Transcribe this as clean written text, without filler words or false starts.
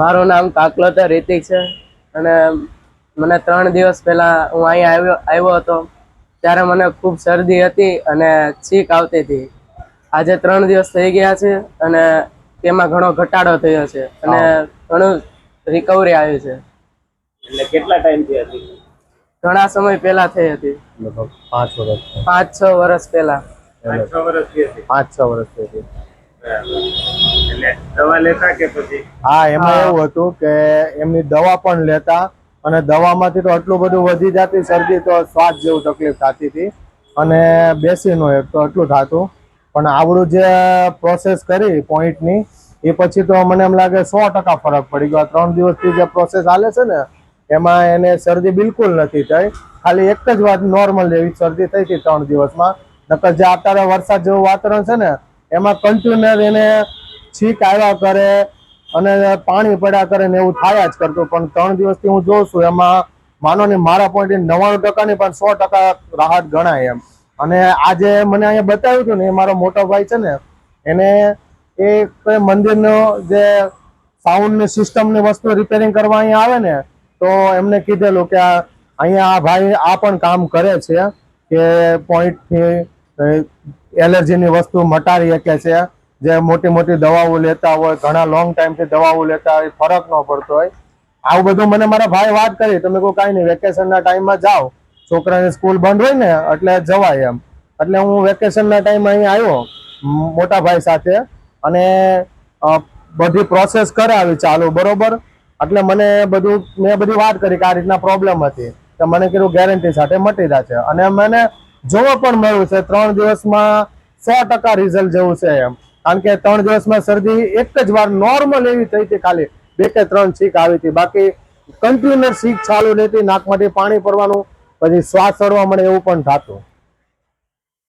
મારું નામ કાકલોતર રિતિક છે અને મને 3 દિવસ પહેલા હું અહીંયા આવ્યો હતો ત્યારે મને ખૂબ શરદી હતી અને છીંક આવતી હતી. આજે 3 દિવસ થઈ ગયા છે અને તેમાં ઘણો ઘટાડો થયો છે અને ઘણું રિકવરી આવી છે. એટલે કેટલા ટાઈમથી હતી? ઘણા સમય પહેલા થઈ હતી, લગભગ 5 વર્ષ 5-6 વર્ષ પહેલા. 5-6 વર્ષથી હતી. 5-6 વર્ષથી હતી. એટલે દવા લેતા કે પછી? હા, એમાં એવું હતું કે એમની દવા પણ લેતા અને દવામાંથી તો આટલું બધું વધી જતી શરદી, તો શ્વાસ જેવું તકલીફ થતી હતી અને બેસી નો એક તો આટલું થતું. પણ આવડું જે પ્રોસેસ કરી પોઈન્ટની એ પછી તો મને એમ લાગે 100% ફરક પડી ગયો. 3 દિવસથી જે પ્રોસેસ હાલે છે ને એમાં એને શરદી બિલકુલ નથી થઈ. ખાલી એક જ વાત નોર્મલ એવી શરદી થઈ હતી 3 દિવસમાં. નકર જે અત્યારે વરસાદ જેવું વાતાવરણ છે ને એમાં કન્ટિન્યુઅર એને છીંક આવ્યા કરે અને પાણી પડ્યા કરે ને એવું થયા જ કરતું. પણ 3 દિવસથી હું જોઉં છું એમાં માનો ને મારા પોઈન્ટ 99% ની પણ 100% રાહત ગણાય એમ. અને આજે મને અહીંયા બતાવ્યું હતું ને, એ મારો મોટો ભાઈ છે ને, એને એક મંદિરનો જે સાઉન્ડની સિસ્ટમની વસ્તુ રિપેરિંગ કરવા અહીંયા આવે ને, તો એમને કીધેલું કે અહીંયા આ ભાઈ આ પણ કામ કરે છે કે પોઈન્ટથી એલર્જીની વસ્તુ મટાડી શકે છે. જે મોટી મોટી દવાઓ લેતા હોય, ઘણા લોંગ ટાઈમથી દવાઓ લેતા હોય, ફરક ન પડતો હોય. આવું બધું મને મારા ભાઈ વાત કરી. તમે કોઈ કાંઈ નહીં, વેકેશનના ટાઈમમાં જાઓ, છોકરાની સ્કૂલ બંધ હોય ને એટલે જવાય એમ. એટલે હું વેકેશનના ટાઈમે અહીંયા આવ્યો મોટા ભાઈ સાથે અને બધી પ્રોસેસ કરાવી ચાલુ, બરોબર. એટલે મને મેં બધી વાત કરી કે આ રીતના પ્રોબ્લેમ હતી, તો મને કીધું ગેરંટી સાથે મટી જશે. અને મને જોવા પણ મળ્યું છે 3 દિવસમાં 100% રિઝલ્ટ જેવું છે એમ. કારણ કે 3 દિવસમાં શરદી એક જ વાર નોર્મલ એવી થઈ હતી, ખાલી 2 કે 3 છીંક આવી હતી. બાકી કન્ટિન્યુઅસ છીંક ચાલુ રહેતી, નાકમાંથી પાણી પડવાનું, પછી શ્વાસ ચડવા મળે એવું પણ થતું.